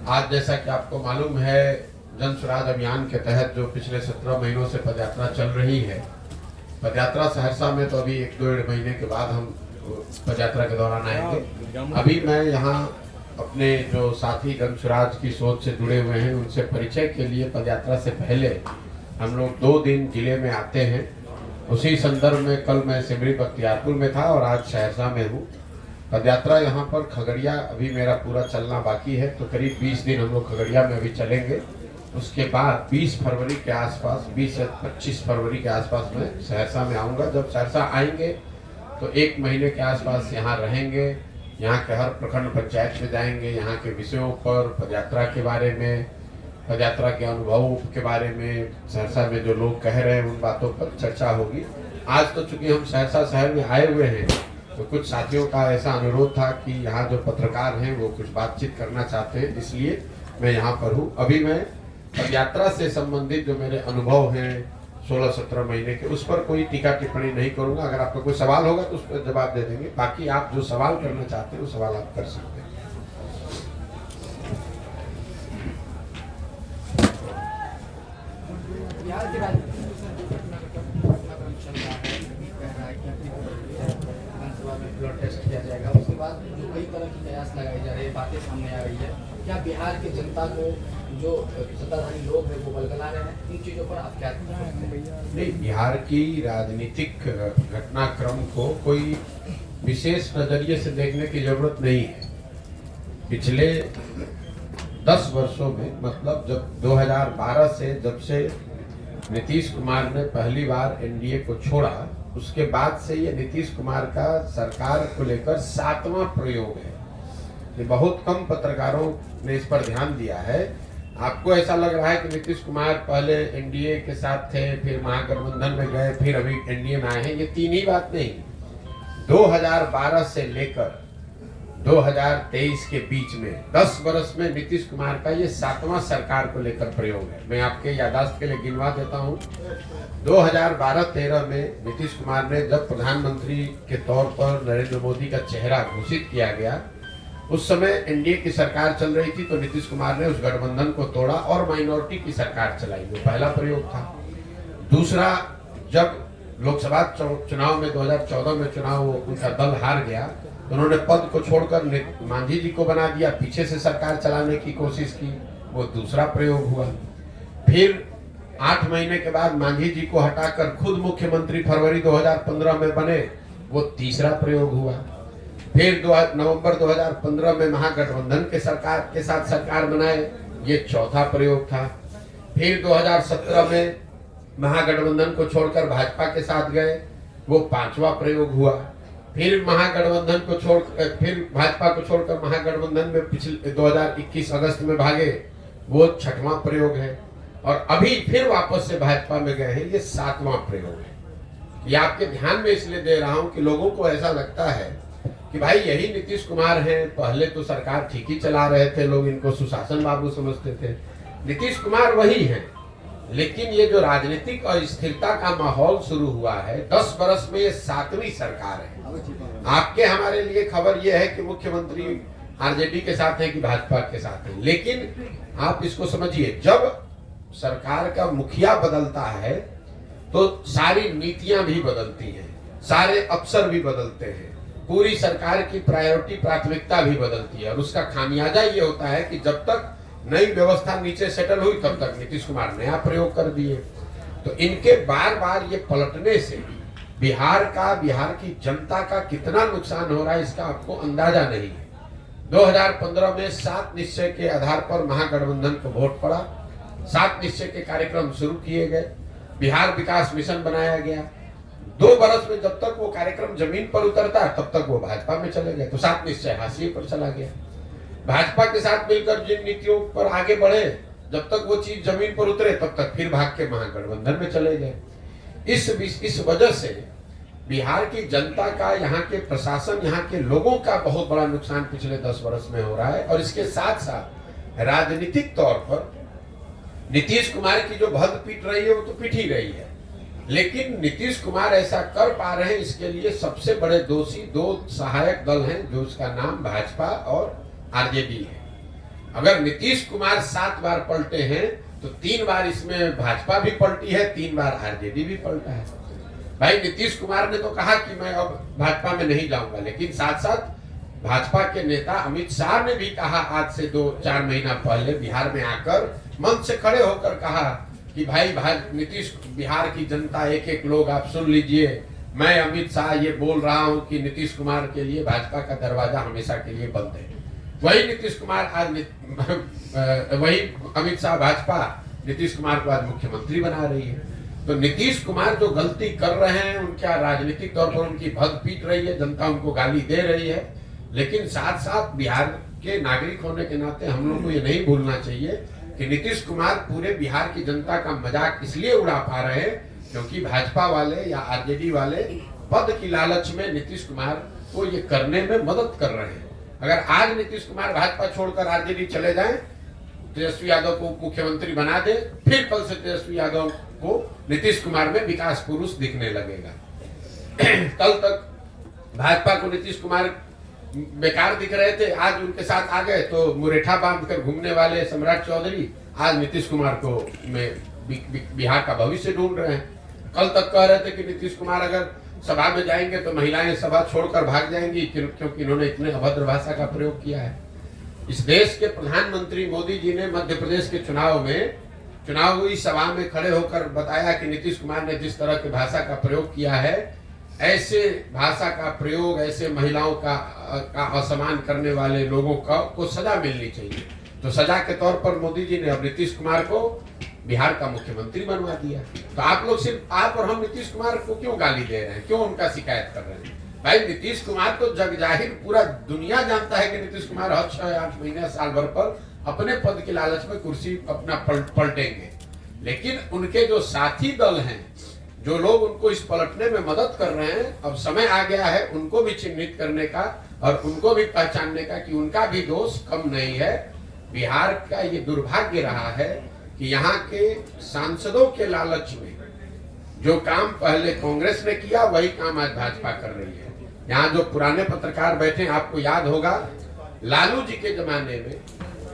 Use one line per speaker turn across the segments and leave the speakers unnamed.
आज जैसा कि आपको मालूम है, जन स्वराज अभियान के तहत जो पिछले 17 महीनों से पदयात्रा चल रही है, पदयात्रा सहरसा में तो अभी 1-1.5 महीने के बाद हम पदयात्रा के दौरान आएंगे। अभी मैं यहाँ अपने जो साथी जन स्वराज की सोच से जुड़े हुए हैं उनसे परिचय के लिए पदयात्रा से पहले हम लोग 2 दिन जिले में आते हैं। उसी संदर्भ में कल मैं सिमरी बख्तियारपुर में था और आज सहरसा में हूँ। पदयात्रा यहाँ पर खगड़िया अभी मेरा पूरा चलना बाकी है, तो करीब 20 दिन हम लोग खगड़िया में अभी चलेंगे। उसके बाद 20 फरवरी के आसपास, 20 से 25 फरवरी के आसपास मैं सहरसा में आऊँगा। जब सहरसा आएंगे तो 1 महीने के आसपास यहाँ रहेंगे। यहाँ के हर प्रखंड पंचायत में जाएंगे, यहाँ के विषयों पर, पदयात्रा के बारे में, पदयात्रा के अनुभवों के बारे में, सहरसा में जो लोग कह रहे हैं उन बातों पर चर्चा होगी। आज तो चूंकि हम सहरसा शहर में आए हुए हैं तो कुछ साथियों का ऐसा अनुरोध था कि यहाँ जो पत्रकार हैं वो कुछ बातचीत करना चाहते हैं, इसलिए मैं यहाँ पर हूँ। अभी मैं पदयात्रा से संबंधित जो मेरे अनुभव हैं 16-17 महीने के, उस पर कोई टीका टिप्पणी नहीं करूँगा। अगर आपका कोई सवाल होगा तो उस पर जवाब दे देंगे। बाकी आप जो सवाल करना चाहते हैं वो सवाल आप कर सकते हैं।
ब्लड टेस्ट किया जाएगा, उसके बाद जो कई तरह की कयास लगाई जा रही है, बातें सामने आ रही है, क्या बिहार की जनता को जो सत्ताधारी लोग हैं वो बलगला रहे हैं, इन चीजों पर आप क्या सोचते हैं?
नहीं, बिहार की राजनीतिक घटनाक्रम को कोई विशेष नजरिए से देखने की जरूरत नहीं है। पिछले 10 वर्षों में, मतलब जब 2012 से, जब से नीतीश कुमार ने पहली बार एनडीए को छोड़ा, उसके बाद से ये नीतीश कुमार का सरकार को लेकर 7वां प्रयोग है। ये बहुत कम पत्रकारों ने इस पर ध्यान दिया है। आपको ऐसा लग रहा है कि नीतीश कुमार पहले एनडीए के साथ थे, फिर महागठबंधन में गए, फिर अभी एनडीए में आए हैं। ये तीन ही बात नहीं। 2012 से लेकर 2023 के बीच में 10 वर्ष में नीतीश कुमार का ये 7वां सरकार को लेकर प्रयोग है। मैं आपके यादाश्त के लिए गिनवा देता हूँ। 2012-13 में नीतीश कुमार ने जब प्रधानमंत्री के तौर पर नरेंद्र मोदी का चेहरा घोषित किया गया, उस समय एनडीए की सरकार चल रही थी, तो नीतीश कुमार ने उस गठबंधन को तोड़ा और माइनॉरिटी की सरकार चलाई। वो पहला प्रयोग था। दूसरा, जब लोकसभा चुनाव में 2014 में चुनाव उनका दल हार गया, तो उन्होंने पद को छोड़कर मांझी जी को बना दिया, पीछे से सरकार चलाने की कोशिश की। वो दूसरा प्रयोग हुआ। फिर 8 महीने के बाद मांझी जी को हटाकर खुद मुख्यमंत्री फरवरी 2015 में बने, वो तीसरा प्रयोग हुआ। फिर नवंबर 2015 में महागठबंधन के साथ सरकार बनाए, ये चौथा प्रयोग था। फिर 2017 में महागठबंधन को छोड़कर भाजपा के साथ गए, वो 5वां प्रयोग हुआ। फिर महागठबंधन को फिर भाजपा को छोड़कर महागठबंधन में पिछले 2021 अगस्त में भागे, वो 6वां प्रयोग है। और अभी फिर वापस से भाजपा में गए हैं, ये 7वां प्रयोग है। ये आपके ध्यान में इसलिए दे रहा हूं कि लोगों को ऐसा लगता है कि भाई यही नीतीश कुमार हैं, पहले तो सरकार ठीक ही चला रहे थे, लोग इनको सुशासन बाबू समझते थे। नीतीश कुमार वही हैं, लेकिन ये जो राजनीतिक अस्थिरता का माहौल शुरू हुआ है, 10 वर्ष में ये 7वीं सरकार है। आपके हमारे लिए खबर ये है कि मुख्यमंत्री आरजेडी के साथ है कि भाजपा के साथ है, लेकिन आप इसको समझिए, जब सरकार का मुखिया बदलता है तो सारी नीतियां भी बदलती हैं, सारे अफसर भी बदलते हैं, पूरी सरकार की प्राथमिकता भी बदलती है। और उसका खामियाजा ये होता है कि जब तक नई व्यवस्था नीचे सेटल हुई, तब तक नीतीश कुमार नया प्रयोग कर दिए। तो इनके बार बार ये पलटने से बिहार की जनता का कितना नुकसान हो रहा है, इसका आपको अंदाजा नहीं है। 2015 में 7 निश्चय के आधार पर महागठबंधन को वोट पड़ा, 7 निश्चय के कार्यक्रम शुरू किए गए, बिहार विकास मिशन बनाया गया। 2 वर्ष में जब तक वो कार्यक्रम जमीन पर उतरता तब तक वो भाजपा में चले गए, तो 7 निश्चय हाशिए पर चला गया। भाजपा के साथ मिलकर जिन नीतियों पर आगे बढ़े, जब तक वो चीज जमीन पर उतरे तब तक फिर भाग के महागठबंधन में चले गए। इस वजह से बिहार की जनता का, यहाँ के प्रशासन, यहाँ के लोगों का बहुत बड़ा नुकसान पिछले 10 वर्ष में हो रहा है। और इसके साथ साथ राजनीतिक तौर पर नीतीश कुमार की जो भद पीट रही है वो तो पीट ही रही है, लेकिन नीतीश कुमार ऐसा कर पा रहे हैं, इसके लिए सबसे बड़े दोषी 2 सहायक दल हैं, जो उसका नाम भाजपा और आरजेडी है। अगर नीतीश कुमार 7 बार पलटे हैं तो 3 बार इसमें भाजपा भी पलटी है, 3 बार आरजेडी भी पलटा है। भाई नीतीश कुमार ने तो कहा कि मैं अब भाजपा में नहीं जाऊंगा, लेकिन साथ साथ भाजपा के नेता अमित शाह ने भी कहा आज से 2-4 महीना पहले बिहार में आकर मंच से खड़े होकर कहा कि भाई नीतीश, बिहार की जनता, एक एक लोग आप सुन लीजिए, मैं अमित शाह ये बोल रहा हूं कि नीतीश कुमार के लिए भाजपा का दरवाजा हमेशा के लिए बंद है। वही नीतीश कुमार आज वही अमित शाह भाजपा नीतीश कुमार को आज मुख्यमंत्री बना रही है। तो नीतीश कुमार जो गलती कर रहे हैं, उनका राजनीतिक तौर पर उनकी भग पीट रही है, जनता उनको गाली दे रही है, लेकिन साथ साथ बिहार के नागरिक होने के नाते हम लोग को ये नहीं भूलना चाहिए कि नीतीश कुमार पूरे बिहार की जनता का मजाक इसलिए उड़ा पा रहे हैं क्योंकि भाजपा वाले या आरजेडी वाले पद की लालच में नीतीश कुमार को ये करने में मदद कर रहे हैं। अगर आज नीतीश कुमार भाजपा छोड़कर आरजेडी चले जाएं, तेजस्वी यादव को मुख्यमंत्री बना दे, फिर कल से तेजस्वी यादव को नीतीश कुमार में विकास पुरुष दिखने लगेगा। कल तक भाजपा को नीतीश कुमार बेकार दिख रहे थे, आज उनके साथ आ गए तो मुरेठा बांधकर घूमने वाले सम्राट चौधरी आज नीतीश कुमार को बिहार का भविष्य ढूंढ रहे हैं। कल तक कह रहे थे कि नीतीश कुमार अगर सभा में जाएंगे तो महिलाएं सभा छोड़कर भाग जाएंगी क्योंकि इन्होंने इतने अभद्र भाषा का प्रयोग किया है। इस देश के प्रधानमंत्री मोदी जी ने मध्य प्रदेश के चुनाव हुई सभा में खड़े होकर बताया कि नीतीश कुमार ने जिस तरह की भाषा का प्रयोग किया है, ऐसे भाषा का प्रयोग, ऐसे महिलाओं का असम्मान करने वाले लोगों को सजा मिलनी चाहिए। तो सजा के तौर पर मोदी जी ने अब नीतीश कुमार को बिहार का मुख्यमंत्री बनवा दिया। तो आप लोग, सिर्फ आप और हम नीतीश कुमार को क्यों गाली दे रहे हैं, क्यों उनका शिकायत कर रहे हैं? भाई नीतीश कुमार तो जग जाहिर पूरा दुनिया जानता है कि नीतीश कुमार हर 6-8 महीने साल भर पर अपने पद की लालच में कुर्सी अपना पलटेंगे, लेकिन उनके जो साथी दल हैं, जो लोग उनको इस पलटने में मदद कर रहे हैं, अब समय आ गया है उनको भी चिन्हित करने का और उनको भी पहचानने का कि उनका भी दोष कम नहीं है। बिहार का ये दुर्भाग्य रहा है कि यहाँ के सांसदों के लालच में जो काम पहले कांग्रेस ने किया वही काम आज भाजपा कर रही है। यहाँ जो पुराने पत्रकार बैठे, आपको याद होगा लालू जी के जमाने में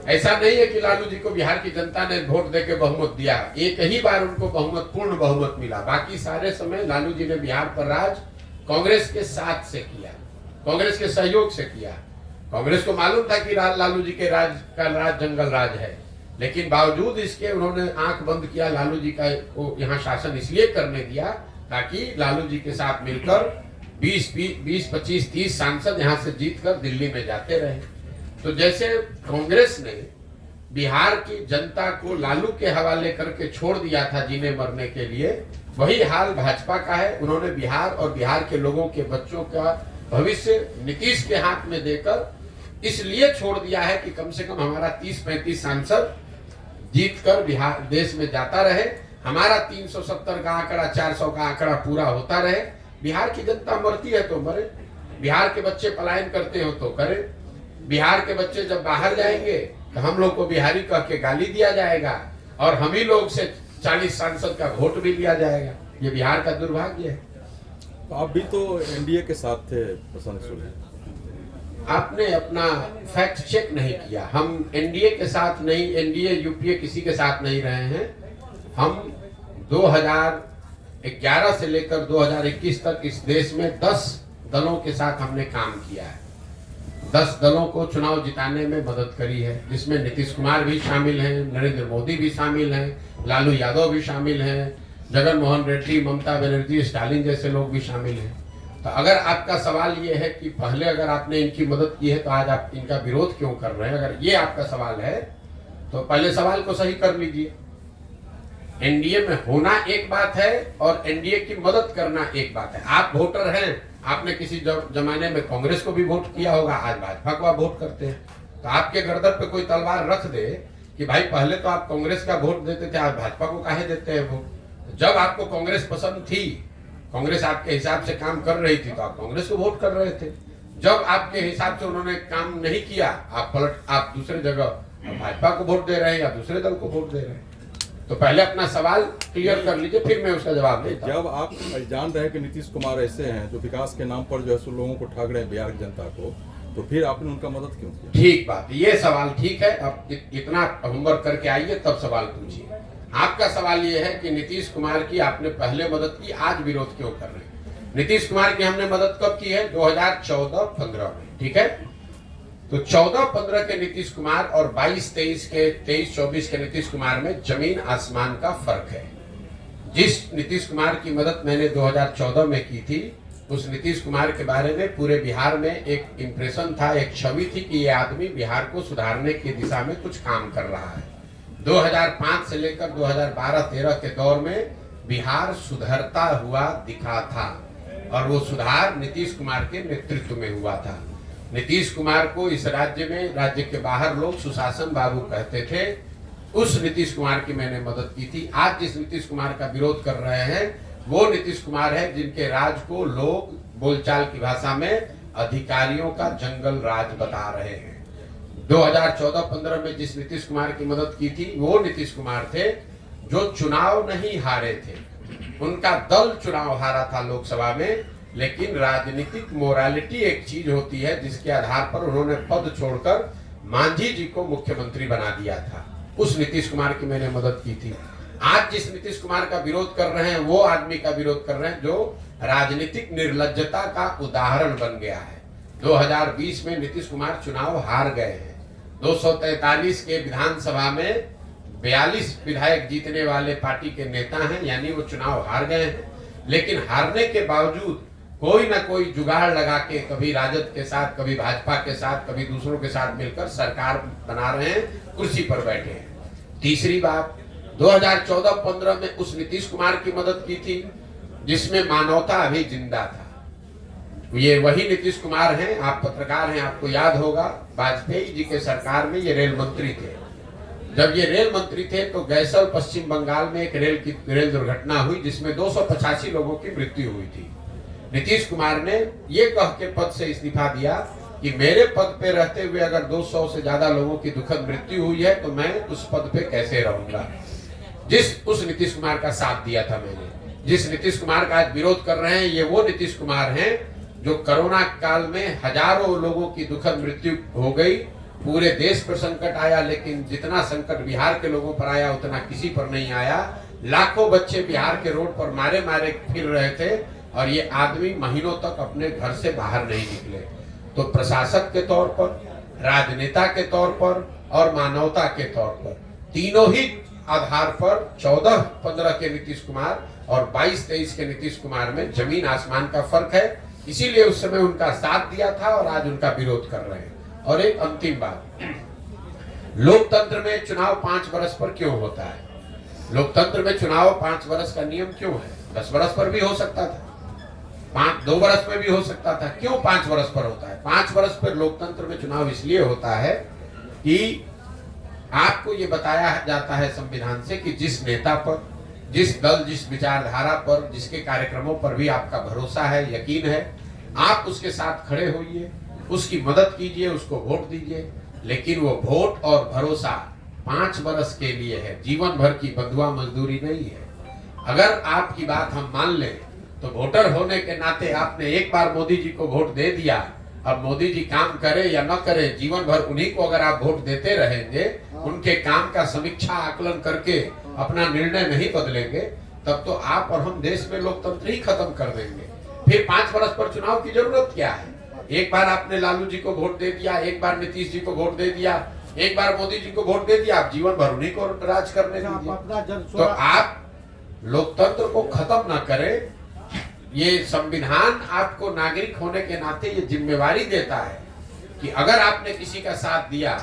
ऐसा नहीं है कि लालू जी को बिहार की जनता ने वोट देके बहुमत दिया, एक ही बार उनको पूर्ण बहुमत मिला। बाकी सारे समय लालू जी ने बिहार पर राज कांग्रेस के साथ से किया, कांग्रेस के सहयोग से किया। कांग्रेस को मालूम था कि लालू जी के राज का राज जंगल राज है, लेकिन बावजूद इसके उन्होंने आंख बंद किया। लालू जी का को यहाँ शासन इसलिए करने दिया ताकि लालू जी के साथ मिलकर 20, 25, 30 सांसद यहाँ से जीतकर दिल्ली में जाते रहे। तो जैसे कांग्रेस ने बिहार की जनता को लालू के हवाले करके छोड़ दिया था जीने मरने के लिए, वही हाल भाजपा का है। उन्होंने बिहार और बिहार के लोगों के बच्चों का भविष्य नीतीश के हाथ में देकर इसलिए छोड़ दिया है कि कम से कम हमारा 30-35 सांसद जीतकर बिहार देश में जाता रहे, हमारा 370 का आंकड़ा, 400 का आंकड़ा पूरा होता रहे। बिहार की जनता मरती है तो मरे, बिहार के बच्चे पलायन करते हो तो करे, बिहार के बच्चे जब बाहर जाएंगे तो हम लोग को बिहारी कह के गाली दिया जाएगा और हम ही लोग से 40 सांसद का वोट भी लिया जाएगा। ये बिहार का दुर्भाग्य है।
तो आप भी तो एनडीए के साथ थे प्रशांत सूर्य,
आपने अपना फैक्ट चेक नहीं किया। हम एनडीए के साथ नहीं, एनडीए यूपीए किसी के साथ नहीं रहे हैं। हम 2011 से लेकर 2021 तक इस देश में 10 दलों के साथ हमने काम किया है। 10 दलों को चुनाव जिताने में मदद करी है, जिसमें नीतीश कुमार भी शामिल हैं, नरेंद्र मोदी भी शामिल हैं, लालू यादव भी शामिल हैं, जगन मोहन रेड्डी, ममता बनर्जी, स्टालिन जैसे लोग भी शामिल हैं। तो अगर आपका सवाल ये है कि पहले अगर आपने इनकी मदद की है तो आज आप इनका विरोध क्यों कर रहे हैं, अगर ये आपका सवाल है तो पहले सवाल को सही कर लीजिए। एनडीए में होना एक बात है और एनडीए की मदद करना एक बात है। आप वोटर हैं, आपने किसी जमाने में कांग्रेस को भी वोट किया होगा, आज भाजपा को आप वोट करते हैं। तो आपके गर्दन पे कोई तलवार रख दे कि भाई पहले तो आप कांग्रेस का वोट देते थे, आज भाजपा को काहे देते हैं वोट। जब आपको कांग्रेस पसंद थी, कांग्रेस आपके हिसाब से काम कर रही थी तो आप कांग्रेस को वोट कर रहे थे। जब आपके हिसाब से उन्होंने काम नहीं किया, आप दूसरे जगह भाजपा को वोट दे रहे हैं या दूसरे दल को वोट दे रहे हैं। तो पहले अपना सवाल क्लियर कर लीजिए, फिर मैं उसका जवाब देता हूं।
जब आप जान रहे हैं कि नीतीश कुमार ऐसे हैं जो विकास के नाम पर जो है सो लोगों को ठग रहे हैं बिहार की जनता को, तो फिर आपने उनका मदद क्यों किया?
ठीक बात, ये सवाल ठीक है। अब इतना होमवर्क करके आइए तब सवाल पूछिए। आपका सवाल ये है कि नीतीश कुमार की आपने पहले मदद की, आज विरोध क्यों कर रहे हैं? नीतीश कुमार की हमने मदद कब की है? 2014-15 में, ठीक है। तो 14-15 के नीतीश कुमार और 22-23 के 23-24 के नीतीश कुमार में जमीन आसमान का फर्क है। जिस नीतीश कुमार की मदद मैंने 2014 में की थी, उस नीतीश कुमार के बारे में पूरे बिहार में एक इंप्रेशन था, एक छवि थी कि ये आदमी बिहार को सुधारने की दिशा में कुछ काम कर रहा है। 2005 से लेकर 2012-13 के दौर में बिहार सुधरता हुआ दिखा था और वो सुधार नीतीश कुमार के नेतृत्व में हुआ था। नीतीश कुमार को इस राज्य में, राज्य के बाहर लोग सुशासन बाबू कहते थे। उस नीतीश कुमार की मैंने मदद की थी। आज जिस नीतीश कुमार का विरोध कर रहे हैं वो नीतीश कुमार है जिनके राज को लोग बोलचाल की भाषा में अधिकारियों का जंगल राज बता रहे हैं। 2014-15 में जिस नीतीश कुमार की मदद की थी वो नीतीश कुमार थे जो चुनाव नहीं हारे थे। उनका दल चुनाव हारा था लोकसभा में, लेकिन राजनीतिक मोरालिटी एक चीज होती है जिसके आधार पर उन्होंने पद छोड़कर मांझी जी को मुख्यमंत्री बना दिया था। उस नीतीश कुमार की मैंने मदद की थी। आज जिस नीतीश कुमार का विरोध कर रहे हैं वो आदमी का विरोध कर रहे हैं जो राजनीतिक निर्लज्जता का उदाहरण बन गया है। 2020 में नीतीश कुमार चुनाव हार गए हैं। 243 के विधानसभा में 42 विधायक जीतने वाले पार्टी के नेता हैं, यानी वो चुनाव हार गए हैं। लेकिन हारने के बावजूद कोई ना कोई जुगाड़ लगा के कभी राजद के साथ, कभी भाजपा के साथ, कभी दूसरों के साथ मिलकर सरकार बना रहे हैं, कुर्सी पर बैठे हैं। तीसरी बात, 2014-15 में उस नीतीश कुमार की मदद की थी जिसमें मानवता अभी जिंदा था। ये वही नीतीश कुमार हैं, आप पत्रकार हैं, आपको याद होगा वाजपेयी जी के सरकार में ये रेल मंत्री थे। जब ये रेल मंत्री थे तो गैसल पश्चिम बंगाल में एक रेल दुर्घटना हुई जिसमें 285 लोगों की मृत्यु हुई थी। नीतीश कुमार ने ये कह के पद से इस्तीफा दिया कि मेरे पद पे रहते हुए अगर 200 से ज्यादा लोगों की दुखद मृत्यु हुई है तो मैं उस पद पे कैसे रहूंगा। उस नीतीश कुमार का साथ दिया था मैंने। जिस नीतीश कुमार का आज विरोध कर रहे हैं ये वो नीतीश कुमार हैं जो कोरोना काल में हजारों लोगों की दुखद मृत्यु हो गई, पूरे देश पर संकट आया, लेकिन जितना संकट बिहार के लोगों पर आया उतना किसी पर नहीं आया। लाखों बच्चे बिहार के रोड पर मारे मारे फिर रहे थे और ये आदमी महीनों तक अपने घर से बाहर नहीं निकले। तो प्रशासक के तौर पर, राजनेता के तौर पर और मानवता के तौर पर, तीनों ही आधार पर 14-15 के नीतीश कुमार और 22-23 के नीतीश कुमार में जमीन आसमान का फर्क है। इसीलिए उस समय उनका साथ दिया था और आज उनका विरोध कर रहे हैं। और एक अंतिम बात, लोकतंत्र में चुनाव 5 वर्ष पर क्यों होता है? लोकतंत्र में चुनाव 5 वर्ष का नियम क्यों है? 10 वर्ष पर भी हो सकता था, 2 वर्ष में भी हो सकता था। क्यों 5 वर्ष पर होता है? 5 वर्ष पर लोकतंत्र में चुनाव इसलिए होता है कि आपको ये बताया जाता है संविधान से कि जिस नेता पर, जिस दल, जिस विचारधारा पर, जिसके कार्यक्रमों पर भी आपका भरोसा है, यकीन है, आप उसके साथ खड़े होइए, उसकी मदद कीजिए, उसको वोट दीजिए। लेकिन वो वोट और भरोसा 5 वर्ष के लिए है, जीवन भर की बंधुआ मजदूरी नहीं है। अगर आपकी बात हम मान लें तो वोटर होने के नाते आपने एक बार मोदी जी को वोट दे दिया, अब मोदी जी काम करे या न करे, जीवन भर उन्हीं को अगर आप वोट देते रहेंगे, उनके काम का समीक्षा आकलन करके अपना निर्णय नहीं बदलेंगे, तब तो आप और हम देश में लोकतंत्र ही खत्म कर देंगे। फिर 5 वर्ष पर चुनाव की जरूरत क्या है? एक बार आपने लालू जी को वोट दे दिया, एक बार नीतीश जी को वोट दे दिया, एक बार मोदी जी को वोट दे दिया, आप जीवन भर उन्हीं को राज करने दीजिए। तो आप लोकतंत्र को खत्म ना करें। ये संविधान आपको नागरिक होने के नाते ये जिम्मेवारी देता है कि अगर आपने किसी का साथ दिया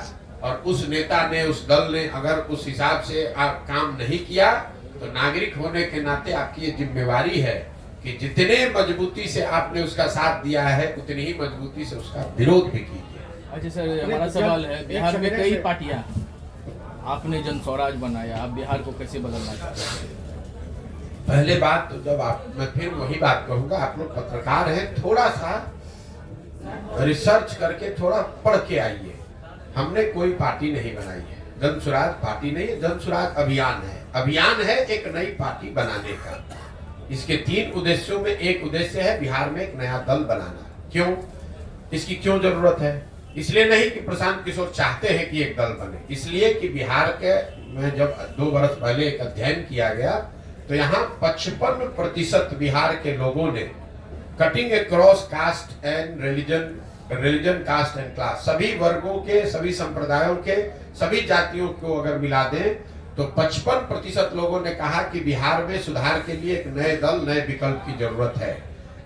और उस नेता ने, उस दल ने अगर उस हिसाब से काम नहीं किया, तो नागरिक होने के नाते आपकी ये जिम्मेवारी है कि जितने मजबूती से आपने उसका साथ दिया है उतनी ही मजबूती से उसका विरोध भी कीजिए।
अच्छा सर, हमारा सवाल है, बिहार में कई पार्टियां, आपने जन स्वराज बनाया, आप बिहार को कैसे बदलना चाहते हैं?
पहले बात तो जब मैं फिर वही बात कहूंगा, आप लोग पत्रकार हैं, थोड़ा सा रिसर्च करके थोड़ा पढ़ के आइए। हमने कोई पार्टी नहीं बनाई है, जन स्वराज पार्टी नहीं है, जन स्वराज अभियान है। अभियान है एक नई पार्टी बनाने का। इसके 3 उद्देश्यों में एक उद्देश्य है बिहार में एक नया दल बनाना। क्यों? इसकी क्यों जरूरत है? इसलिए नहीं कि प्रशांत किशोर चाहते हैं कि एक दल बने, इसलिए कि बिहार के में जब 2 वर्ष पहले एक अध्ययन किया गया तो यहाँ 55% बिहार के लोगों ने cutting across cast and religion caste and class, सभी वर्गों के, सभी संप्रदायों के, सभी जातियों को अगर मिला दें तो 55% लोगों ने कहा कि बिहार में सुधार के लिए एक नए दल, नए विकल्प की जरूरत है।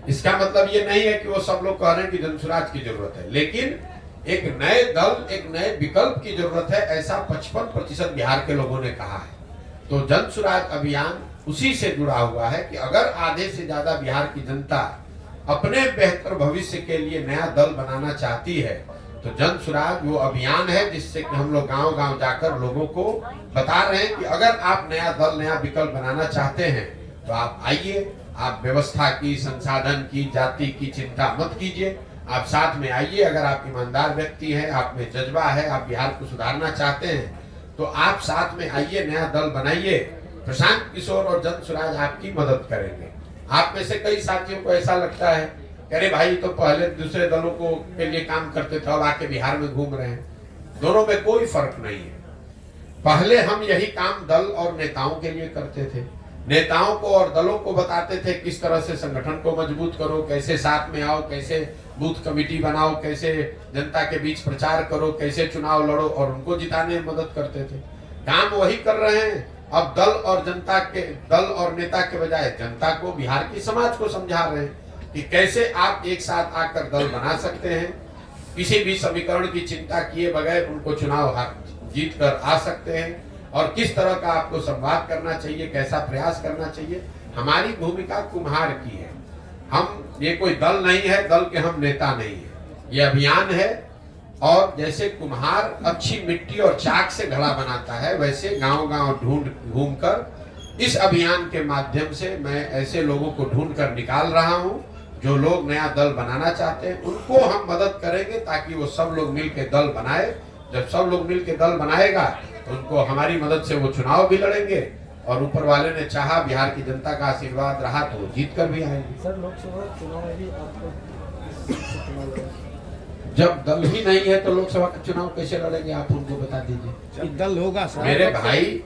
इसका मतलब ये नहीं है कि वो सब लोग कह रहे हैं कि जनसुराज की जरूरत है, लेकिन एक नए दल, एक नए विकल्प की जरूरत है, ऐसा 55% बिहार के लोगों ने कहा है। तो जनसुराज अभियान उसी से जुड़ा हुआ है कि अगर आधे से ज्यादा बिहार की जनता अपने बेहतर भविष्य के लिए नया दल बनाना चाहती है तो जनसुराज वो अभियान है जिससे कि हम लोग गांव-गांव जाकर लोगों को बता रहे हैं कि अगर आप नया दल, नया विकल्प बनाना चाहते हैं तो आप आइए, आप व्यवस्था की, संसाधन की, जाति की चिंता मत कीजिए, आप साथ में आइए। अगर आप ईमानदार व्यक्ति हैं, आप में जज्बा है, आप बिहार को सुधारना चाहते हैं तो आप साथ में आइए, नया दल बनाइए। प्रशांत किशोर और जनसुराज आपकी मदद करेंगे। आप में से कई साथियों को ऐसा लगता है कि अरे भाई तो पहले दूसरे दलों को के लिए काम करते थे, अब आके बिहार में घूम रहे हैं। दोनों में कोई फर्क नहीं है। पहले हम यही काम दल और नेताओं के लिए करते थे, नेताओं को और दलों को बताते थे किस तरह से संगठन को मजबूत करो, कैसे साथ में आओ, कैसे बूथ कमेटी बनाओ, कैसे जनता के बीच प्रचार करो, कैसे चुनाव लड़ो और उनको जिताने में मदद करते थे। काम वही कर रहे हैं। अब दल और नेता के बजाय जनता को, बिहार की समाज को समझा रहे हैं कि कैसे आप एक साथ आकर दल बना सकते हैं, किसी भी समीकरण की चिंता किए बगैर उनको चुनाव जीत कर आ सकते हैं और किस तरह का आपको संवाद करना चाहिए, कैसा प्रयास करना चाहिए। हमारी भूमिका कुम्हार की है। हम ये कोई दल नहीं है, दल के हम नेता नहीं है, ये अभियान है। और जैसे कुम्हार अच्छी मिट्टी और चाक से घड़ा बनाता है, वैसे गांव-गांव घूमकर इस अभियान के माध्यम से मैं ऐसे लोगों को ढूंढ कर निकाल रहा हूं जो लोग नया दल बनाना चाहते हैं। उनको हम मदद करेंगे ताकि वो सब लोग मिलकर दल बनाए। जब सब लोग मिलकर दल बनाएगा तो उनको हमारी मदद से वो चुनाव भी लड़ेंगे और ऊपर वाले ने चाहा, बिहार की जनता का आशीर्वाद रहा तो जीत कर भी आएंगे।
सर, लोकसभा चुनाव में भी आपको
जब दल ही नहीं है तो लोकसभा का चुनाव कैसे लड़ेंगे, आप उनको बता दीजिए।
दल होगा सर।
मेरे भाई,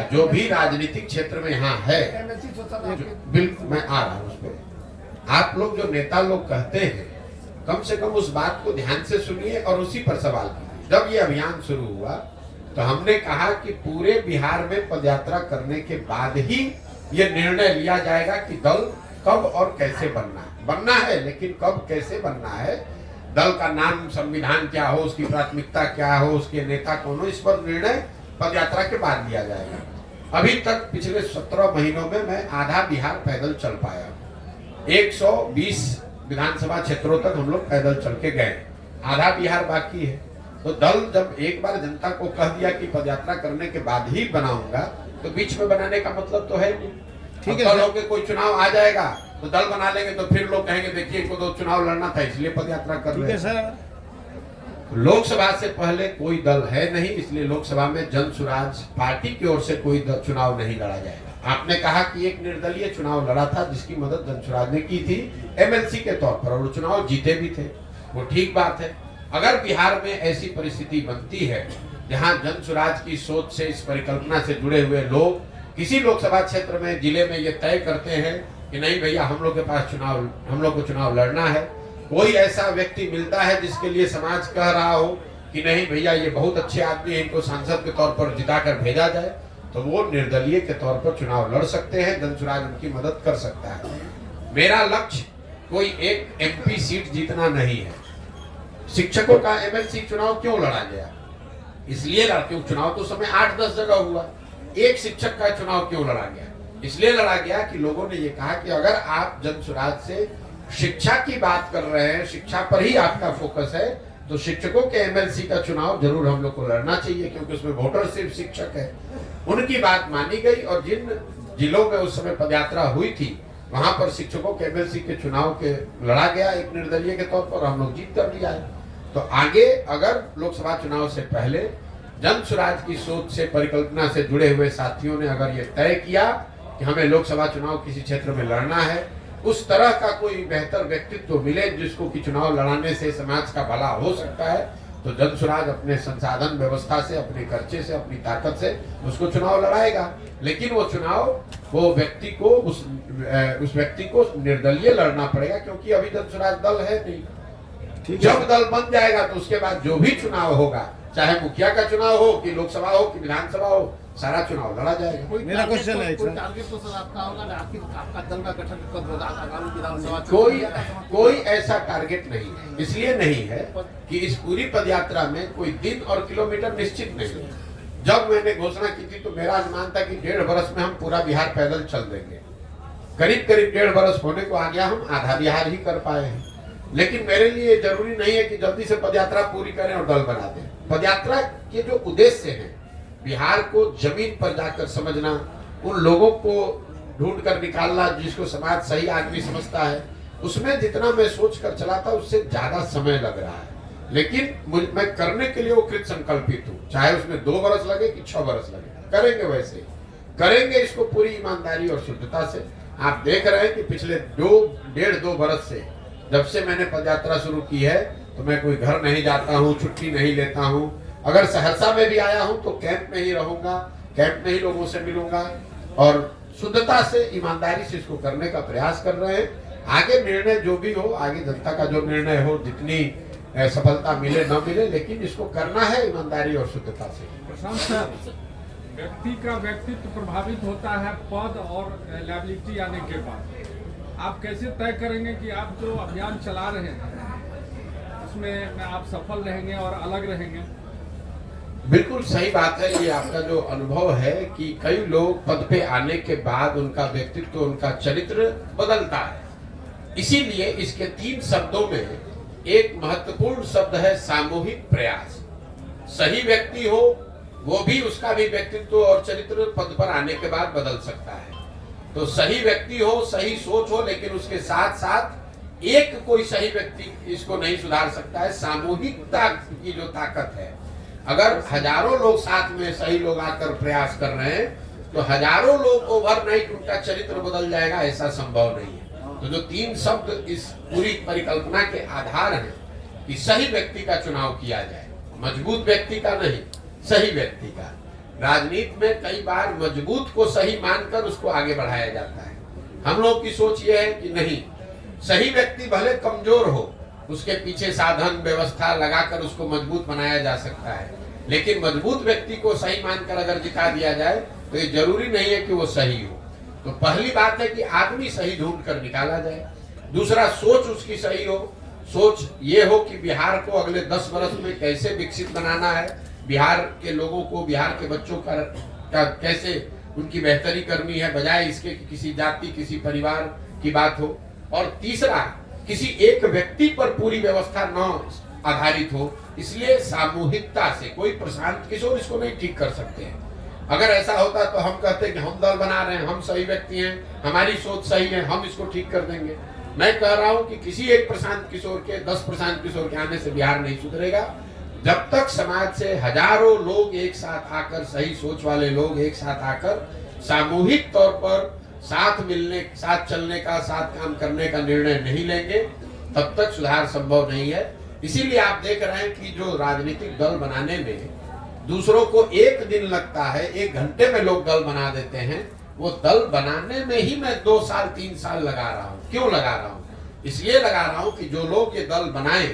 जो भी राजनीतिक क्षेत्र में यहाँ है, बिल्कुल मैं आ रहा हूँ उस पर। आप लोग जो नेता लोग कहते हैं, कम से कम उस बात को ध्यान से सुनिए और उसी पर सवाल कीजिए। जब ये अभियान शुरू हुआ तो हमने कहा कि पूरे बिहार में पदयात्रा करने के बाद ही ये निर्णय लिया जाएगा कि दल कब और कैसे बनना है, लेकिन कब कैसे बनना है, दल का नाम, संविधान क्या हो, उसकी प्राथमिकता क्या हो, उसके नेता कौन हो, इस पर निर्णय पदयात्रा के बाद लिया जाएगा। अभी तक पिछले 17 महीनों में मैं आधा बिहार पैदल चल पाया। 120 विधानसभा क्षेत्रों तक हम लोग पैदल चल के गए, आधा बिहार बाकी है। तो दल जब एक बार जनता को कह दिया कि पदयात्रा करने के बाद ही बनाऊंगा, तो बीच में बनाने का मतलब तो है नहीं। ठीक है, दल होके कोई चुनाव आ जाएगा तो दल बना लेंगे तो फिर लोग कहेंगे देखिए इनको तो चुनाव लड़ना था इसलिए पदयात्रा कर रहे हैं। लोकसभा से पहले कोई दल है नहीं, इसलिए लोकसभा में जनसुराज पार्टी की ओर से कोई चुनाव नहीं लड़ा जाएगा। आपने कहा कि एक निर्दलीय चुनाव लड़ा था जिसकी मदद जनसुराज ने की थी एमएलसी के तौर पर, और वो चुनाव जीते भी थे, वो ठीक बात है। अगर बिहार में ऐसी परिस्थिति बनती है जहां जनसुराज की सोच से, इस परिकल्पना से जुड़े हुए लोग किसी लोकसभा क्षेत्र में, जिले में ये तय करते हैं कि नहीं भैया हम लोग के पास चुनाव, हम लोग को चुनाव लड़ना है, कोई ऐसा व्यक्ति मिलता है जिसके लिए समाज कह रहा हो कि नहीं भैया ये बहुत अच्छे आदमी है, इनको सांसद के तौर पर जिताकर भेजा जाए, तो वो निर्दलीय के तौर पर चुनाव लड़ सकते हैं, जनसुराज उनकी मदद कर सकता है। मेरा लक्ष्य कोई एक एमपी सीट जीतना नहीं है। शिक्षकों का एमएलसी चुनाव क्यों लड़ा गया? इसलिए क्यों चुनाव तो समय 8-10 जगह हुआ, एक शिक्षक का चुनाव क्यों लड़ा गया? इसलिए लड़ा गया कि लोगों ने ये कहा कि अगर आप जनसुराज से शिक्षा की बात कर रहे हैं, शिक्षा पर ही आपका फोकस है, तो शिक्षकों के एमएलसी का चुनाव जरूर हम लोग को लड़ना चाहिए, क्योंकि उसमें वोटर सिर्फ शिक्षक है। उनकी बात मानी गई और जिन जिलों में उस समय पदयात्रा हुई थी वहां पर शिक्षकों के एमएलसी के चुनाव के लड़ा गया एक निर्दलीय के तौर पर, हम लोग जीत कर लिया है। तो आगे अगर लोकसभा चुनाव से पहले जनसुराज की सोच से, परिकल्पना से जुड़े हुए साथियों ने अगर ये तय किया कि हमें लोकसभा चुनाव किसी क्षेत्र में लड़ना है, उस तरह का कोई बेहतर व्यक्तित्व मिले जिसको कि चुनाव लड़ाने से समाज का भला हो सकता है, तो जन स्वराज अपने संसाधन व्यवस्था से, अपने खर्चे से, अपनी ताकत से उसको चुनाव लड़ाएगा। लेकिन वो चुनाव वो व्यक्ति को उस व्यक्ति को निर्दलीय लड़ना पड़ेगा, क्योंकि अभी जन स्वराज दल है नहीं। जब दल बन जाएगा तो उसके बाद जो भी चुनाव होगा, चाहे मुखिया का चुनाव हो कि लोकसभा हो कि विधानसभा हो, सारा चुनाव लड़ा जाएगा।
मेरा क्वेश्चन है
कोई टारगेट तो सर आपका होगा ना, आपका दल का गठन कब होगा आगामी विधानसभा?
कोई ऐसा टारगेट नहीं है। इसलिए नहीं है कि इस पूरी पदयात्रा में कोई दिन और किलोमीटर निश्चित नहीं है। जब मैंने घोषणा की थी तो मेरा अनुमान था कि 1.5 वर्ष में हम पूरा बिहार पैदल चल देंगे। करीब 1.5 वर्ष होने को आ गया, हम आधा बिहार ही कर पाए हैं। लेकिन मेरे लिए जरूरी नहीं है कि जल्दी से पदयात्रा पूरी करें और दल बना दें। पदयात्रा के जो उद्देश्य हैं, बिहार को जमीन पर जाकर समझना, उन लोगों को ढूंढ कर निकालना जिसको समाज सही आदमी समझता है, उसमें जितना मैं सोच कर चला था उससे ज्यादा समय लग रहा है। लेकिन मैं करने के लिए वो कृत संकल्पित हूँ, चाहे उसमें 2 वर्ष लगे कि 6 वर्ष लगे, करेंगे। वैसे करेंगे इसको पूरी ईमानदारी और शुद्धता से। आप देख रहे हैं कि पिछले 1.5-2 वर्ष से जब से मैंने पदयात्रा शुरू की है तो मैं कोई घर नहीं जाता हूँ, छुट्टी नहीं लेता हूँ। अगर सहरसा में भी आया हूँ तो कैंप में ही रहूंगा, कैंप में ही लोगों से मिलूंगा और शुद्धता से, ईमानदारी से इसको करने का प्रयास कर रहे हैं। आगे निर्णय जो भी हो, आगे जनता का जो निर्णय हो, जितनी सफलता मिले न मिले, लेकिन इसको करना है ईमानदारी और शुद्धता से।
प्रशांत सर, व्यक्ति का व्यक्तित्व प्रभावित होता है पद और लायबिलिटी आने के बाद। आप कैसे तय करेंगे कि आप जो अभियान चला रहे हैं उसमें आप सफल रहेंगे और अलग रहेंगे?
बिल्कुल सही बात है। ये आपका जो अनुभव है कि कई लोग पद पे आने के बाद उनका व्यक्तित्व, उनका चरित्र बदलता है। इसीलिए इसके 3 शब्दों में एक महत्वपूर्ण शब्द है सामूहिक प्रयास। सही व्यक्ति हो, वो भी उसका भी व्यक्तित्व और चरित्र पद पर आने के बाद बदल सकता है। तो सही व्यक्ति हो, सही सोच हो, लेकिन उसके साथ साथ एक कोई सही व्यक्ति इसको नहीं सुधार सकता है। सामूहिकता की जो ताकत है, अगर हजारों लोग साथ में, सही लोग आकर प्रयास कर रहे हैं तो हजारों लोग ओवरनाइट उनका चरित्र बदल जाएगा, ऐसा संभव नहीं है। तो जो 3 शब्द इस पूरी परिकल्पना के आधार हैं कि सही व्यक्ति का चुनाव किया जाए, मजबूत व्यक्ति का नहीं, सही व्यक्ति का। राजनीति में कई बार मजबूत को सही मानकर उसको आगे बढ़ाया जाता है। हम लोग की सोच ये है कि नहीं, सही व्यक्ति भले कमजोर हो, उसके पीछे साधन व्यवस्था लगाकर उसको मजबूत बनाया जा सकता है, लेकिन मजबूत व्यक्ति को सही मानकर अगर जिता दिया जाए तो ये जरूरी नहीं है कि वो सही हो। तो पहली बात है कि आदमी सही ढूंढ कर निकाला जाए। दूसरा, सोच उसकी सही हो। सोच ये हो कि बिहार को अगले 10 वर्ष में कैसे विकसित बनाना है, बिहार के लोगों को, बिहार के बच्चों का कैसे उनकी बेहतरी करनी है, बजाय इसके कि किसी जाति, किसी परिवार की बात हो। और तीसरा, किसी एक व्यक्ति पर पूरी व्यवस्था न आधारित हो। इसलिए सामूहिकता से, कोई प्रशांत किशोर इसको नहीं ठीक कर सकते हैं। अगर ऐसा होता तो हम कहते हैं कि हम दल बना रहे हैं, हम सही व्यक्ति हैं, हमारी सोच सही है, हम इसको ठीक कर देंगे। मैं कह रहा हूं कि किसी एक प्रशांत किशोर के, 10 प्रशांत किशोर के आने से बिहार नहीं सुधरेगा। जब तक समाज से हजारों लोग एक साथ आकर, सही सोच वाले लोग एक साथ आकर सामूहिक तौर पर साथ मिलने, साथ चलने का, साथ काम करने का निर्णय नहीं लेंगे, तब तक सुधार संभव नहीं है। इसीलिए आप देख रहे हैं कि जो राजनीतिक दल बनाने में दूसरों को 1 दिन लगता है, 1 घंटे में लोग दल बना देते हैं, वो दल बनाने में ही मैं 2 साल 3 साल लगा रहा हूँ। क्यों लगा रहा हूँ? इसलिए लगा रहा हूँ कि जो लोग ये दल बनाए,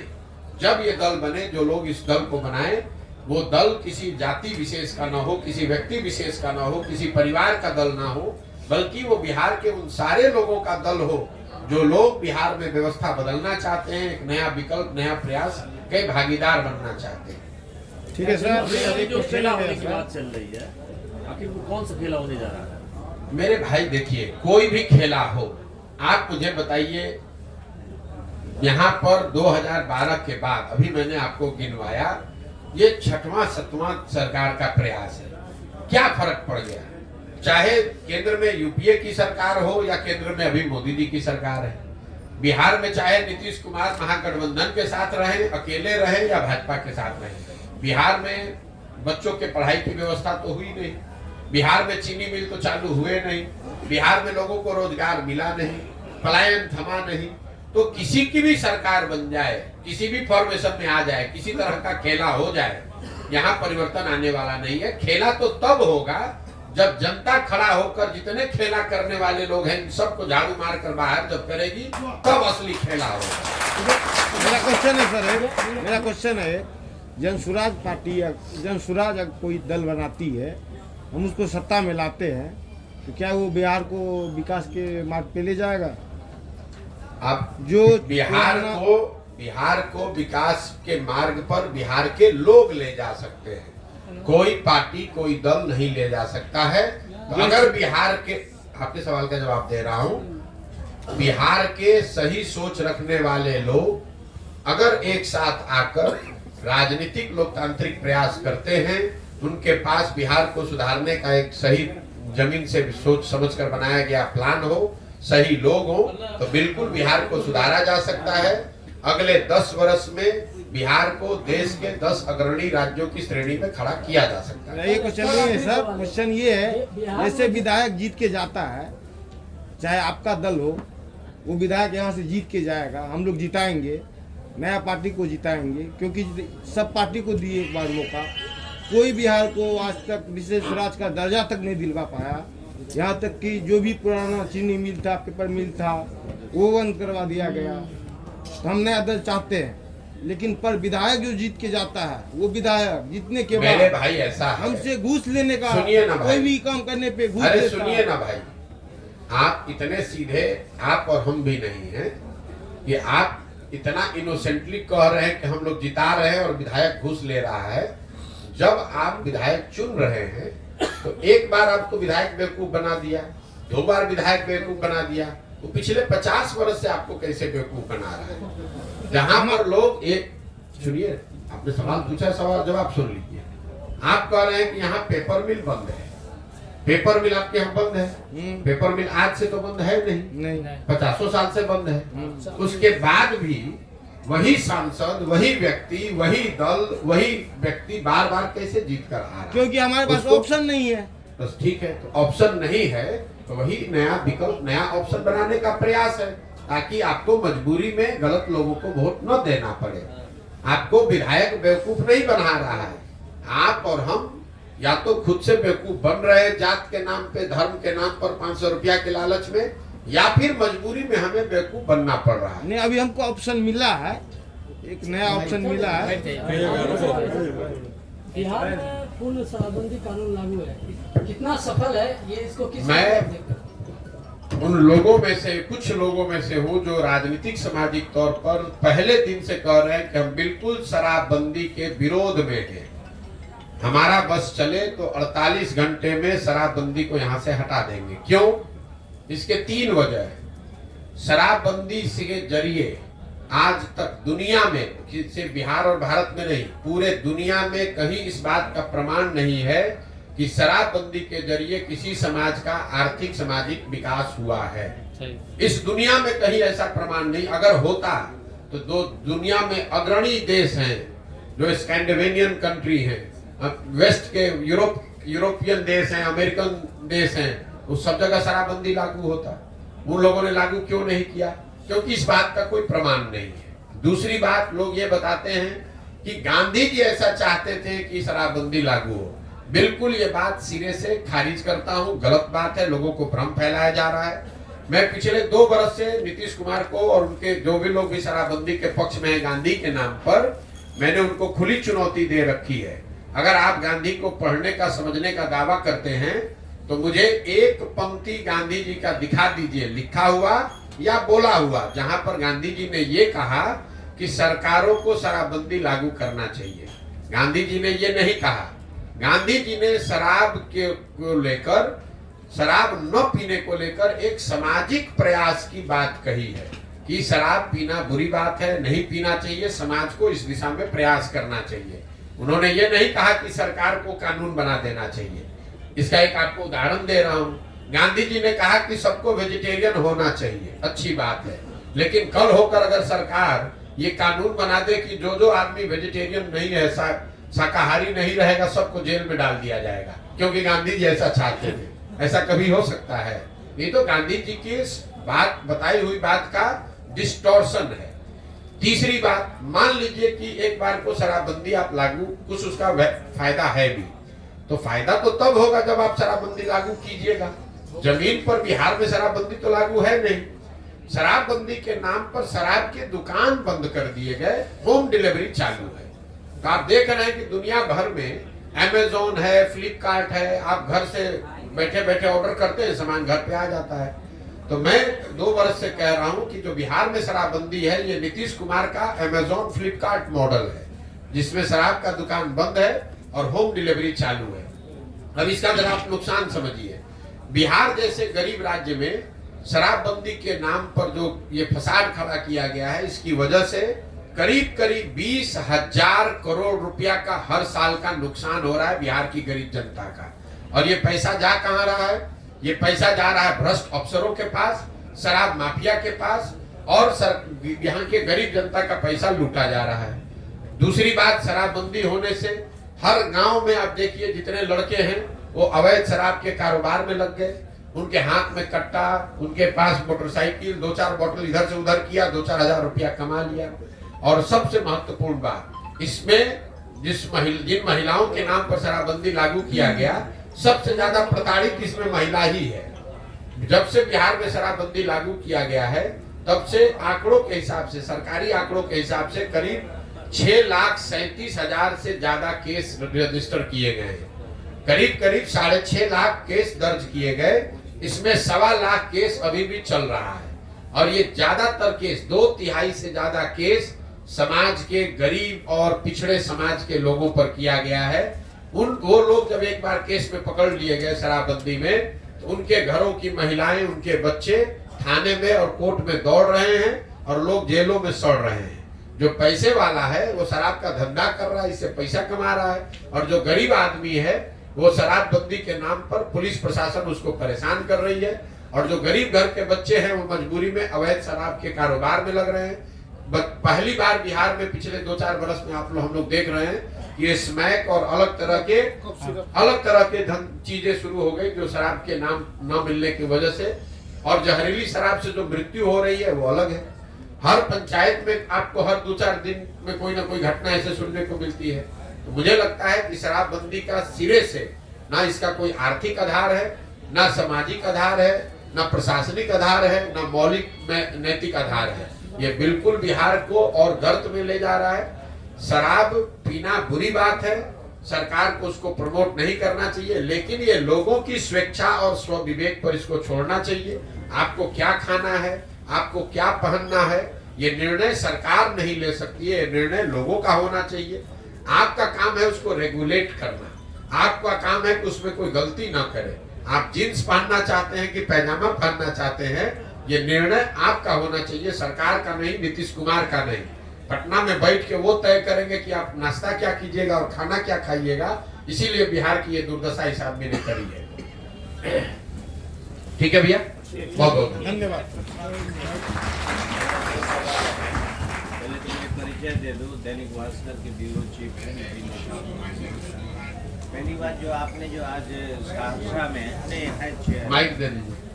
जब ये दल बने, जो लोग इस दल को बनाए, वो दल किसी जाति विशेष का ना हो, किसी व्यक्ति विशेष का ना हो, किसी परिवार का दल ना हो, बल्कि वो बिहार के उन सारे लोगों का दल हो जो लोग बिहार में व्यवस्था बदलना चाहते हैं, एक नया विकल्प, नया प्रयास के भागीदार बनना चाहते हैं।
ठीक है सर,
अभी जो खेला होने की बात चल रही है, आखिर वो कौन सा खेला होने जा रहा है?
मेरे भाई देखिए, कोई भी खेला हो, आप मुझे बताइए, यहाँ पर 2012 के बाद अभी मैंने आपको गिनवाया, ये 6वां 7वां सरकार का प्रयास है। क्या फर्क पड़ गया? चाहे केंद्र में यूपीए की सरकार हो या केंद्र में अभी मोदी जी की सरकार है, बिहार में चाहे नीतीश कुमार महागठबंधन के साथ रहे, अकेले रहे या भाजपा के साथ रहे, बिहार में बच्चों के पढ़ाई की व्यवस्था तो हुई नहीं, बिहार में चीनी मिल तो चालू हुए नहीं, बिहार में लोगों को रोजगार मिला नहीं, पलायन थमा नहीं। तो किसी की भी सरकार बन जाए, किसी भी फॉर्मेशन में आ जाए, किसी तरह का खेला हो जाए, यहाँ परिवर्तन आने वाला नहीं है। खेला तो तब होगा जब जनता खड़ा होकर जितने खेला करने वाले लोग हैं इन सबको झाड़ू मार कर बाहर जब करेगी, तब असली खेला होगा।
मेरा क्वेश्चन है सर, मेरा क्वेश्चन है, जनसुराज पार्टी या जनसुराज अगर कोई दल बनाती है, हम उसको सत्ता में लाते हैं, तो क्या वो बिहार को विकास के मार्ग पे ले जाएगा?
आप
जो
बिहार को विकास के मार्ग पर बिहार के लोग ले जा सकते हैं, कोई पार्टी कोई दल नहीं ले जा सकता है। तो अगर बिहार के, आपके सवाल का जवाब दे रहा हूं, बिहार के सही सोच रखने वाले लोग अगर एक साथ आकर राजनीतिक लोकतांत्रिक प्रयास करते हैं, उनके पास बिहार को सुधारने का एक सही जमीन से सोच समझकर बनाया गया प्लान हो, सही लोग हो, तो बिल्कुल बिहार को सुधारा जा सकता है। अगले 10 वर्ष में बिहार को देश के 10 अग्रणी राज्यों की श्रेणी में खड़ा किया जा सकता है।
ये क्वेश्चन नहीं है सर, क्वेश्चन ये है, जैसे विधायक जीत के जाता है, चाहे आपका दल हो, वो विधायक यहाँ से जीत के जाएगा, हम लोग जिताएंगे, नया पार्टी को जिताएंगे, क्योंकि सब पार्टी को दिए एक बार मौका। कोई बिहार को आज तक विशेष स्वराज का दर्जा तक नहीं दिलवा पाया। यहाँ तक कि जो भी पुराना चीनी मिल था, पेपर मिल था, वो बंद करवा दिया गया। तो हम नया दल चाहते हैं, लेकिन पर विधायक जो जीत के जाता है, वो विधायक जीतने के
मेरे
बाद
भाई ऐसा है,
हमसे घूस लेने का,
सुनिए ना भाई,
कोई भी काम करने पे घूस
अरे
लेता
सुनिए
है।
ना भाई, आप इतने सीधे, आप और हम भी नहीं हैं कि आप इतना इनोसेंटली कह रहे हैं कि हम लोग जिता रहे हैं और विधायक घूस ले रहा है। जब आप विधायक चुन रहे हैं तो एक बार आपको विधायक बेवकूफ बना दिया, 2 बार विधायक बेवकूफ बना दिया, तो पिछले 50 वर्ष से आपको कैसे बेवकूफ बना रहा है? जहां पर लोग एक, सुनिए, आपने सवाल पूछा, सवाल जवाब सुन लीजिए। आप कह रहे हैं कि यहाँ पेपर मिल बंद है, पेपर मिल आपके यहाँ बंद है। पेपर मिल आज से तो बंद है नहीं, 50 साल से बंद है। उसके बाद भी वही सांसद, वही व्यक्ति, वही दल, वही व्यक्ति बार बार कैसे जीत कर आ रहा है?
क्योंकि हमारे पास
उसको-
ऑप्शन नहीं है।
बस ठीक है, तो ऑप्शन नहीं है तो वही नया विकल्प, नया ऑप्शन बनाने का प्रयास है, ताकि आपको मजबूरी में गलत लोगों को वोट न देना पड़े। आपको विधायक बेवकूफ नहीं बना रहा है, आप और हम या तो खुद से बेवकूफ बन रहे हैं जात के नाम पे, धर्म के नाम पर 500 रुपया के लालच में, या फिर मजबूरी में हमें बेवकूफ बनना पड़ रहा है।
नहीं, अभी हमको ऑप्शन मिला है, एक नया ऑप्शन मिला है।
बिहार में पूर्ण शराबबंदी कानून लागू है,
कितना सफल है ये, इसको किस
मैं उन लोगों में से, कुछ लोगों में से हूँ जो राजनीतिक सामाजिक तौर पर पहले दिन से कह रहे हैं कि हम बिल्कुल शराबबंदी के विरोध में हैं। हमारा बस चले तो 48 घंटे में शराबबंदी को यहाँ से हटा देंगे। क्यों? इसके 3 वजह है। शराबबंदी के जरिए आज तक दुनिया में, सिर्फ बिहार और भारत में नहीं, पूरे दुनिया में कहीं इस बात का प्रमाण नहीं है कि शराबबंदी के जरिए किसी समाज का आर्थिक सामाजिक विकास हुआ है। इस दुनिया में कहीं ऐसा प्रमाण नहीं। अगर होता तो दुनिया में अग्रणी देश हैं, जो स्कैंडिनेवियन कंट्री हैं, वेस्ट के यूरोपियन देश हैं, अमेरिकन देश हैं, उस सब जगह शराबबंदी लागू होता। उन लोगों ने लागू क्यों नहीं किया? क्योंकि इस बात का कोई प्रमाण नहीं है। दूसरी बात, लोग ये बताते हैं कि गांधी जी ऐसा चाहते थे कि शराबबंदी लागू हो। बिल्कुल ये बात सिरे से खारिज करता हूं, गलत बात है, लोगों को भ्रम फैलाया जा रहा है। मैं पिछले 2 बरस से नीतीश कुमार को और उनके जो भी लोग भी शराबबंदी के पक्ष में है गांधी के नाम पर, मैंने उनको खुली चुनौती दे रखी है। अगर आप गांधी को पढ़ने का, समझने का दावा करते हैं तो मुझे एक पंक्ति गांधी जी का दिखा दीजिए, लिखा हुआ या बोला हुआ, जहां पर गांधी जी ने ये कहा कि सरकारों को शराबबंदी लागू करना चाहिए। गांधी जी ने ये नहीं कहा। गांधी जी ने शराब को लेकर, शराब न पीने को लेकर एक सामाजिक प्रयास की बात कही है कि शराब पीना बुरी बात है, नहीं पीना चाहिए, समाज को इस दिशा में प्रयास करना चाहिए। उन्होंने ये नहीं कहा कि सरकार को कानून बना देना चाहिए। इसका एक आपको उदाहरण दे रहा हूँ। गांधी जी ने कहा कि सबको वेजिटेरियन होना चाहिए, अच्छी बात है, लेकिन कल होकर अगर सरकार ये कानून बना दे कि जो आदमी वेजिटेरियन नहीं है, शाकाहारी नहीं रहेगा, सबको जेल में डाल दिया जाएगा, क्योंकि गांधी जी ऐसा चाहते थे, ऐसा कभी हो सकता है? ये तो गांधी जी के बात बताई हुई बात का डिस्टॉर्शन है। तीसरी बात, मान लीजिए कि एक बार को शराबबंदी आप लागू, कुछ उसका फायदा है भी, तो फायदा तो तब होगा जब आप शराबबंदी लागू कीजिएगा। जमीन पर बिहार में शराबबंदी तो लागू है नहीं। शराबबंदी के नाम पर शराब के दुकान बंद कर दिए गए, होम डिलीवरी चालू है। तो आप देख रहे हैं कि दुनिया भर में अमेजोन है, फ्लिपकार्ट है, आप घर से बैठे बैठे ऑर्डर करते हैं, सामान घर पे आ जाता है। तो मैं 2 वर्ष से कह रहा हूं कि जो बिहार में शराबबंदी है, ये नीतीश कुमार का अमेजोन फ्लिपकार्ट मॉडल है, जिसमें शराब का दुकान बंद है और होम डिलीवरी चालू है। अब इसका जरा आप नुकसान समझिए। बिहार जैसे गरीब राज्य में शराबबंदी के नाम पर जो ये फसाद खड़ा किया गया है, इसकी वजह से करीब करीब 20,000 करोड़ रुपया का हर साल का नुकसान हो रहा है बिहार की गरीब जनता का। और ये पैसा जा कहां रहा है? ये पैसा जा रहा है भ्रष्ट अफसरों के पास, शराब माफिया के पास, और यहाँ के गरीब जनता का पैसा लूटा जा रहा है। दूसरी बात, शराबबंदी होने से हर गांव में आप देखिए जितने लड़के हैं वो अवैध शराब के कारोबार में लग गए। उनके हाथ में कट्टा, उनके पास मोटरसाइकिल, 2-4 बोतल इधर से उधर किया, 2-4 हजार रुपया कमा लिया। और सबसे महत्वपूर्ण बात, इसमें जिन महिलाओं के नाम पर शराबबंदी लागू किया गया, सबसे ज्यादा प्रताड़ित इसमें महिला ही है। जब से बिहार में शराबबंदी लागू किया गया है, तब से आंकड़ों के हिसाब से, सरकारी आंकड़ों के हिसाब से करीब 6,37,000 से ज्यादा केस रजिस्टर किए गए हैं। करीब करीब 6.5 लाख केस दर्ज किए गए। इसमें 1.25 लाख केस अभी भी चल रहा है। और ये ज्यादातर केस, 2/3 से ज्यादा केस समाज के गरीब और पिछड़े समाज के लोगों पर किया गया है। वो लोग जब एक बार केस में पकड़ लिए गए शराबबंदी में, तो उनके घरों की महिलाएं, उनके बच्चे थाने में और कोर्ट में दौड़ रहे हैं और लोग जेलों में सड़ रहे हैं। जो पैसे वाला है वो शराब का धंधा कर रहा है, इससे पैसा कमा रहा है, और जो गरीब आदमी है वो शराबबंदी के नाम पर पुलिस प्रशासन उसको परेशान कर रही है। और जो गरीब घर के बच्चे हैं वो मजबूरी में अवैध शराब के कारोबार में लग रहे हैं। पहली बार बिहार में पिछले 2-4 वर्ष में हम लोग देख रहे हैं कि ये स्मैक और अलग तरह के चीजें शुरू हो गई, जो शराब के नाम न मिलने की वजह से। और जहरीली शराब से जो मृत्यु हो रही है वो अलग है। हर पंचायत में आपको हर 2-4 दिन में कोई ना कोई घटना ऐसे सुनने को मिलती है। तो मुझे लगता है कि शराबबंदी का सिरे से ना इसका कोई आर्थिक आधार है, ना सामाजिक आधार है, ना प्रशासनिक आधार है, ना मौलिक नैतिक आधार है। ये बिल्कुल बिहार को और गर्त में ले जा रहा है। शराब पीना बुरी बात है, सरकार को उसको प्रमोट नहीं करना चाहिए, लेकिन ये लोगों की स्वेच्छा और स्वविवेक पर इसको छोड़ना चाहिए। आपको क्या खाना है, आपको क्या पहनना है, ये निर्णय सरकार नहीं ले सकती है, ये निर्णय लोगों का होना चाहिए। आपका काम है उसको रेगुलेट करना, आपका काम है कि उसमें कोई गलती ना करे। आप जींस पहनना चाहते हैं कि पैजामा पहनना चाहते हैं, ये निर्णय आपका होना चाहिए, सरकार का नहीं, नीतीश कुमार का नहीं। पटना में बैठ के वो तय करेंगे कि आप नाश्ता क्या कीजिएगा और खाना क्या खाइएगा। इसीलिए बिहार की ये दुर्दशा इस आदमी ने करी है। ठीक है भैया, बहुत बहुत
धन्यवाद।
पहले तो मैं परिचय दे दूं, दैनिक भास्कर के ब्यूरो चीफ हैं। पहली बात जो आपने जो आज सहरसा में
माइक दे दीजिए।